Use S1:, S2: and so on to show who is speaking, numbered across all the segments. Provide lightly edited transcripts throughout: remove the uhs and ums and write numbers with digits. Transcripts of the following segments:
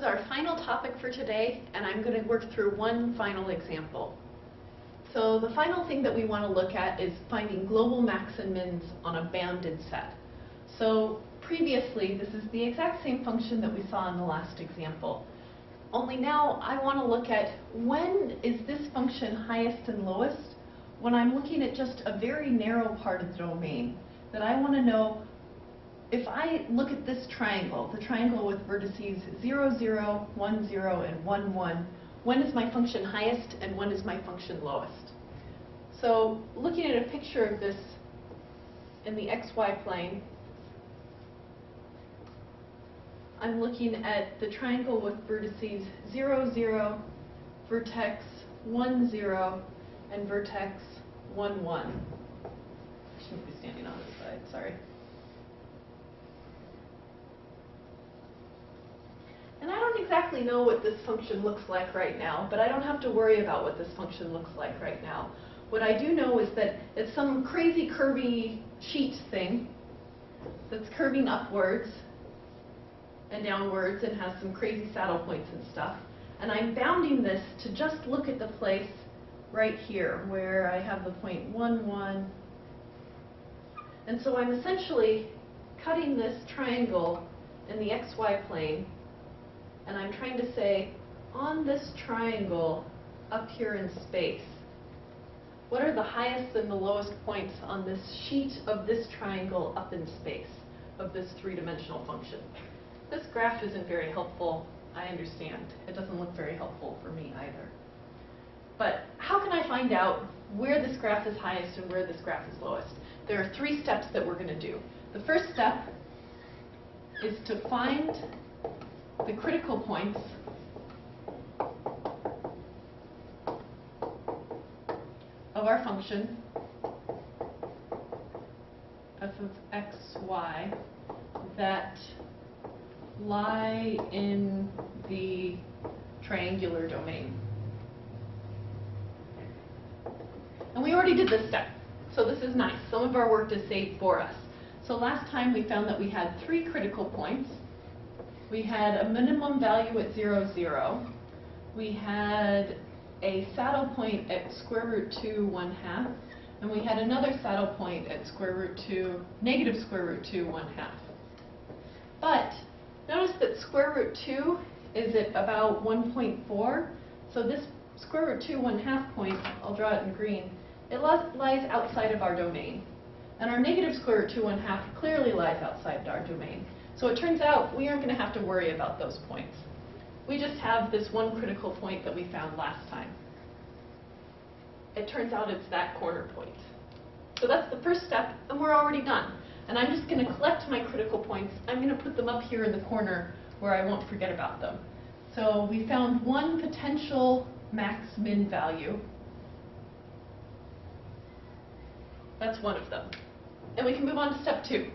S1: is our final topic for today, and I'm going to work through one final example. So the final thing that we want to look at is finding global max and mins on a bounded set. So previously, this is the exact same function that we saw in the last example. Only now I want to look at when is this function highest and lowest when I'm looking at just a very narrow part of the domain. That I want to know, if I look at this triangle, the triangle with vertices 0, 0, 1, 0, and 1, 1, when is my function highest and when is my function lowest? So looking at a picture of this in the xy plane, I'm looking at the triangle with vertices 0, 0, vertex 1, 0, and vertex 1, 1. I shouldn't be standing on this side, sorry. And I don't exactly know what this function looks like right now, but I don't have to worry about what this function looks like right now. What I do know is that it's some crazy curvy sheet thing that's curving upwards and downwards and has some crazy saddle points and stuff. And I'm bounding this to just look at the place right here where I have the point 1, 1. And so I'm essentially cutting this triangle in the xy plane, and I'm trying to say, on this triangle up here in space, what are the highest and the lowest points on this sheet of this triangle up in space of this three-dimensional function? This graph isn't very helpful, I understand. It doesn't look very helpful for me either. But how can I find out where this graph is highest and where this graph is lowest? There are three steps that we're going to do. The first step is to find the critical points of our function f of x, y that lie in the triangular domain. And we already did this step, so this is nice. Some of our work is saved for us. So last time we found that we had three critical points. We had a minimum value at 0, 0. We had a saddle point at square root 2, 1/2. And we had another saddle point at square root 2, negative square root 2, 1/2. But notice that square root 2 is at about 1.4. So this square root 2, 1/2 point, I'll draw it in green, it lies outside of our domain. And our negative square root 2, 1/2 clearly lies outside our domain. So it turns out we aren't going to have to worry about those points. We just have this one critical point that we found last time. It turns out it's that corner point. So that's the first step, and we're already done. And I'm just going to collect my critical points. I'm going to put them up here in the corner where I won't forget about them. So we found one potential max-min value. That's one of them. And we can move on to step 2.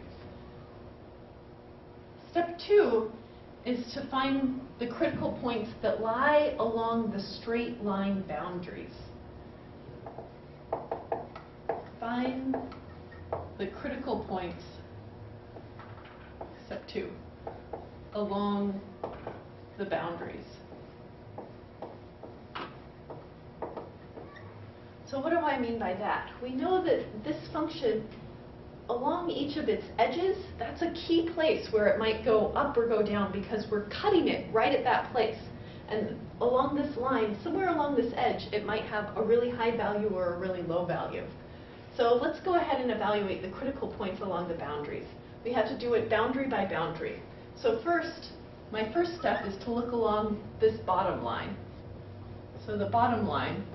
S1: Step 2 is to find the critical points that lie along the straight line boundaries. Find the critical points, step 2, along the boundaries. So what do I mean by that? We know that this function, along each of its edges, that's a key place where it might go up or go down because we're cutting it right at that place. And along this line, somewhere along this edge, it might have a really high value or a really low value. So let's go ahead and evaluate the critical points along the boundaries. We have to do it boundary by boundary. So first, my first step is to look along this bottom line. So the bottom line,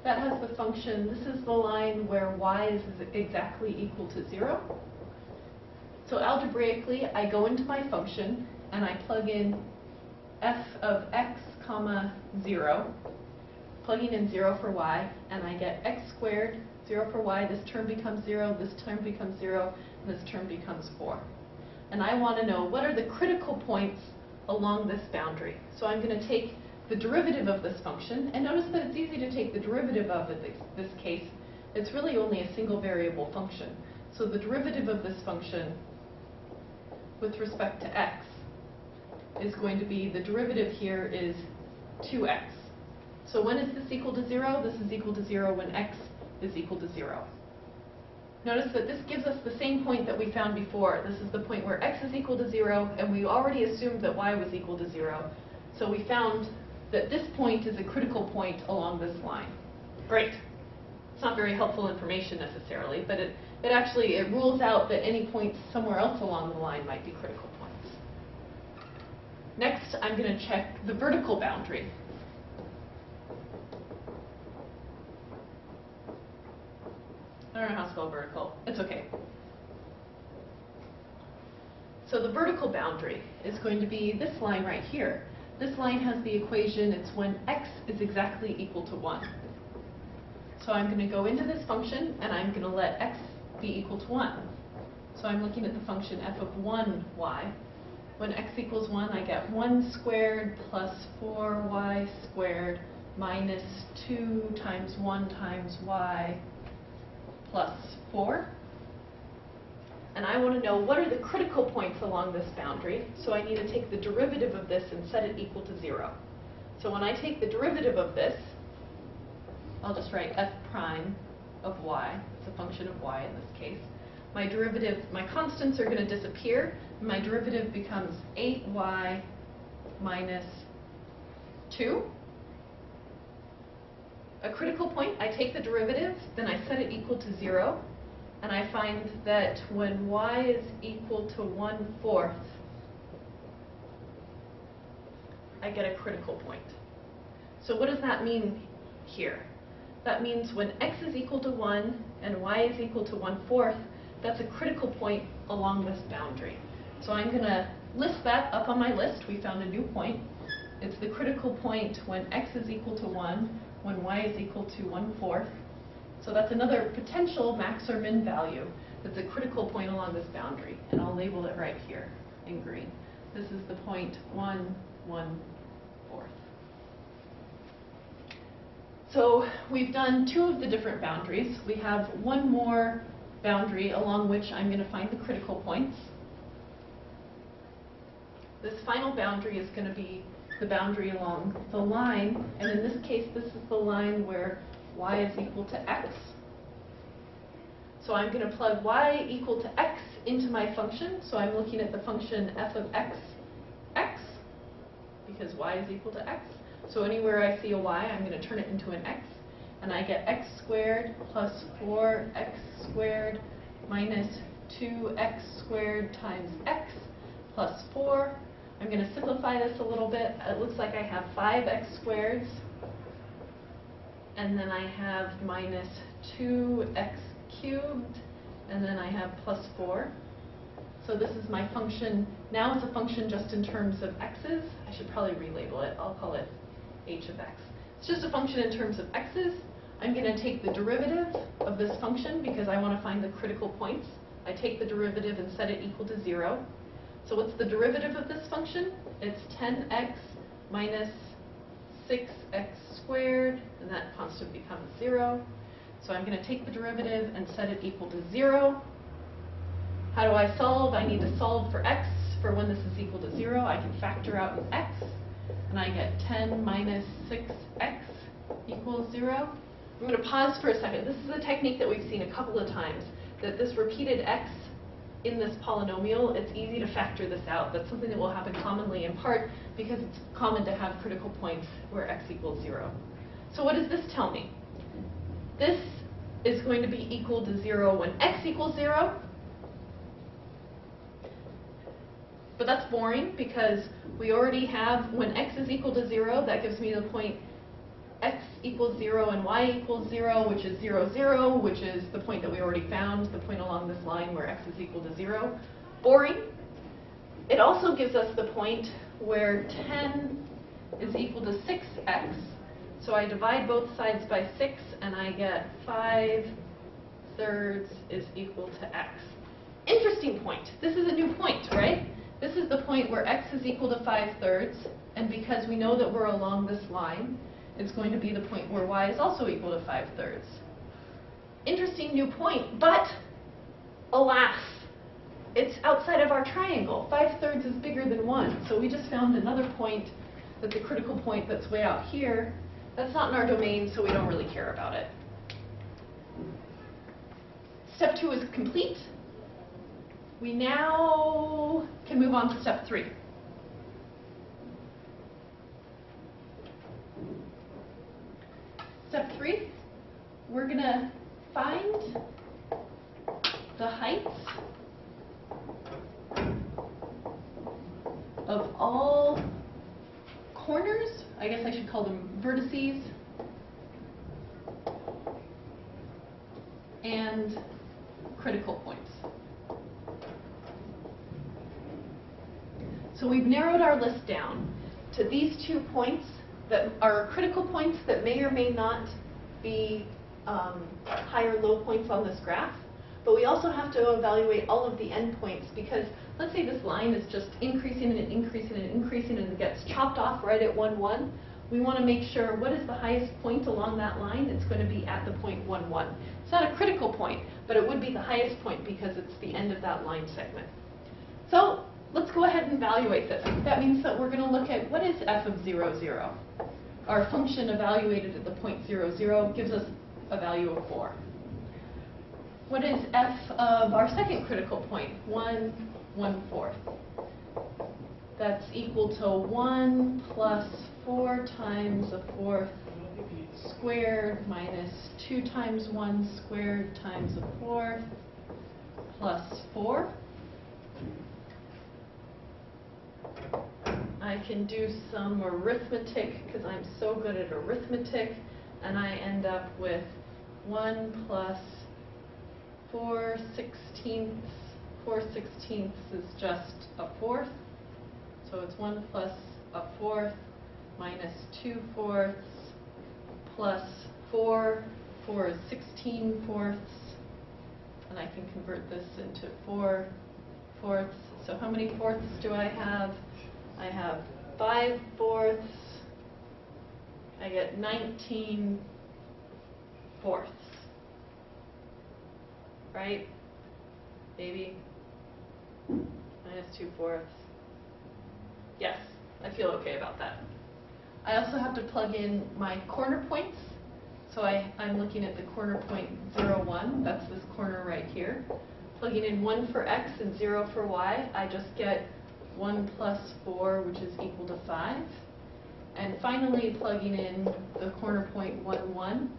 S1: that has the function, this is the line where y is exactly equal to 0. So algebraically, I go into my function and I plug in f of x comma 0, plugging in 0 for y, and I get x squared, 0 for y, this term becomes 0, this term becomes 0, and this term becomes 4. And I want to know what are the critical points along this boundary. So I'm going to take the derivative of this function, and notice that it's easy to take the derivative of it in this case. It's really only a single variable function. So the derivative of this function with respect to x is going to be, the derivative here is 2x. So when is this equal to 0? This is equal to 0 when x is equal to 0. Notice that this gives us the same point that we found before. This is the point where x is equal to 0, and we already assumed that y was equal to 0. So we found that this point is a critical point along this line. Great. It's not very helpful information necessarily, but it rules out that any points somewhere else along the line might be critical points. Next, I'm going to check the vertical boundary. I don't know how to spell vertical. It's okay. So the vertical boundary is going to be this line right here. This line has the equation, it's when x is exactly equal to 1. So I'm going to go into this function, and I'm going to let x be equal to 1. So I'm looking at the function f of 1y. When x equals 1, I get 1 squared plus 4y squared minus 2 times 1 times y plus 4. And I want to know what are the critical points along this boundary, so I need to take the derivative of this and set it equal to 0. So when I take the derivative of this, I'll just write f prime of y. It's a function of y in this case. My derivative, my constants are going to disappear, and my derivative becomes 8y minus 2. A critical point, I take the derivative, then I set it equal to 0. And I find that when y is equal to 1/4, I get a critical point. So what does that mean here? That means when x is equal to 1 and y is equal to 1/4, that's a critical point along this boundary. So I'm going to list that up on my list. We found a new point. It's the critical point when x is equal to 1, when y is equal to 1/4. So that's another potential max or min value that's a critical point along this boundary. And I'll label it right here in green. This is the point 1/1/4. So we've done 2 of the different boundaries. We have one more boundary along which I'm going to find the critical points. This final boundary is going to be the boundary along the line, and in this case, this is the line where y is equal to x. So I'm going to plug y equal to x into my function. So I'm looking at the function f of x, because y is equal to x. So anywhere I see a y, I'm going to turn it into an x. And I get x squared plus 4x squared minus 2x squared times x plus 4. I'm going to simplify this a little bit. It looks like I have 5x squareds. And then I have minus 2x cubed, and then I have plus 4. So this is my function. Now it's a function just in terms of x's. I should probably relabel it. I'll call it h of x. It's just a function in terms of x's. I'm going to take the derivative of this function because I want to find the critical points. I take the derivative and set it equal to 0. So what's the derivative of this function? It's 10x minus 6x squared, and that constant becomes 0. So I'm going to take the derivative and set it equal to 0. How do I solve? I need to solve for x for when this is equal to 0. I can factor out an x, and I get 10 minus 6x equals 0. I'm going to pause for a second. This is a technique that we've seen a couple of times, that this repeated x in this polynomial, it's easy to factor this out. That's something that will happen commonly, in part because it's common to have critical points where x equals 0. So what does this tell me? This is going to be equal to 0 when x equals 0. But that's boring because we already have when x is equal to 0, that gives me the point x equals 0 and y equals 0, which is 0, 0, which is the point that we already found, the point along this line where x is equal to 0. Boring. It also gives us the point where 10 is equal to 6x. So I divide both sides by 6, and I get 5/3 is equal to x. Interesting point. This is a new point, right? This is the point where x is equal to 5/3, and because we know that we're along this line, it's going to be the point where y is also equal to 5/3. Interesting new point, but alas, it's outside of our triangle. 5/3 is bigger than 1. So we just found another point that's a critical point that's way out here. That's not in our domain, so we don't really care about it. Step 2 is complete. We now can move on to step 3. Step 3, we're going to find the heights of all corners, I guess I should call them vertices, and critical points. So we've narrowed our list down to these 2 points that are critical points that may or may not be high or low points on this graph. But we also have to evaluate all of the endpoints, because let's say this line is just increasing and increasing and increasing and it gets chopped off right at 1, 1. We want to make sure what is the highest point along that line. It's going to be at the point 1, 1. It's not a critical point, but it would be the highest point because it's the end of that line segment. So let's go ahead and evaluate this. That means that we're going to look at what is f of 0, 0. Our function evaluated at the point 0, 0 gives us a value of 4. What is f of our second critical point? 1, 1/4. That's equal to 1 plus 4 times a fourth squared minus 2 times 1 squared times a fourth plus 4. I can do some arithmetic because I'm so good at arithmetic, and I end up with 1 plus 4/16. 4/16 is just a fourth, so it's 1 plus a fourth minus 2/4 plus 4. 4 is 16/4, and I can convert this into 4/4. So how many fourths do I have? I have 5/4. I get 19/4. Right? Maybe minus 2/4. Yes, I feel okay about that. I also have to plug in my corner points. So I'm looking at the corner point 0, 1. That's this corner right here. Plugging in 1 for x and 0 for y, I just get 1 plus 4, which is equal to 5. And finally, plugging in the corner point 1, 1,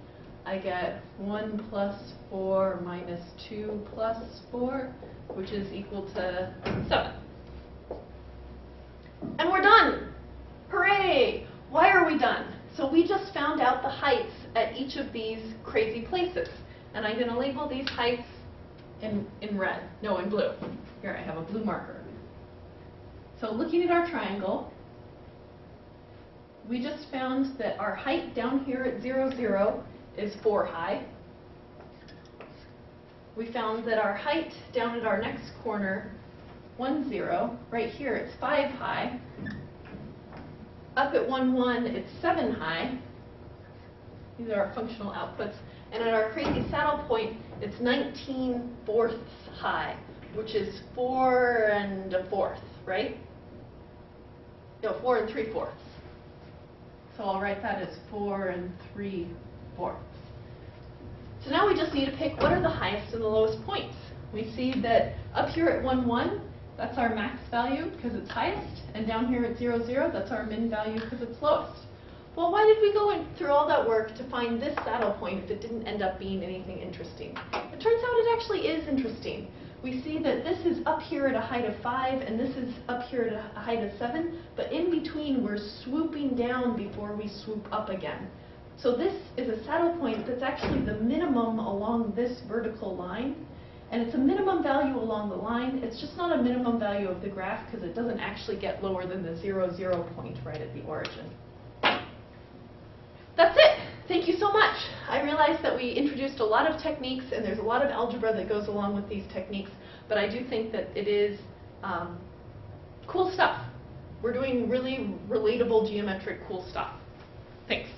S1: I get 1 plus 4 minus 2 plus 4, which is equal to 7. And we're done! Hooray! Why are we done? So we just found out the heights at each of these crazy places. And I'm going to label these heights in red. No, in blue. Here, I have a blue marker. So looking at our triangle, we just found that our height down here at 0, 0 is 4 high. We found that our height down at our next corner, 1, 0, right here, it's 5 high. Up at 1, 1, it's 7 high. These are our functional outputs. And at our crazy saddle point, it's 19/4 high, which is 4 1/4, right? No, 4 3/4. So I'll write that as 4 3/4. So now we just need to pick what are the highest and the lowest points. We see that up here at 1, 1, that's our max value because it's highest, and down here at 0, 0, that's our min value because it's lowest. Well, why did we go through all that work to find this saddle point if it didn't end up being anything interesting? It turns out it actually is interesting. We see that this is up here at a height of 5, and this is up here at a height of 7, but in between we're swooping down before we swoop up again. So this is a saddle point that's actually the minimum along this vertical line, and it's a minimum value along the line. It's just not a minimum value of the graph because it doesn't actually get lower than the 0, 0 point right at the origin. That's it. Thank you so much. I realize that we introduced a lot of techniques, and there's a lot of algebra that goes along with these techniques, but I do think that it is cool stuff. We're doing really relatable geometric cool stuff. Thanks.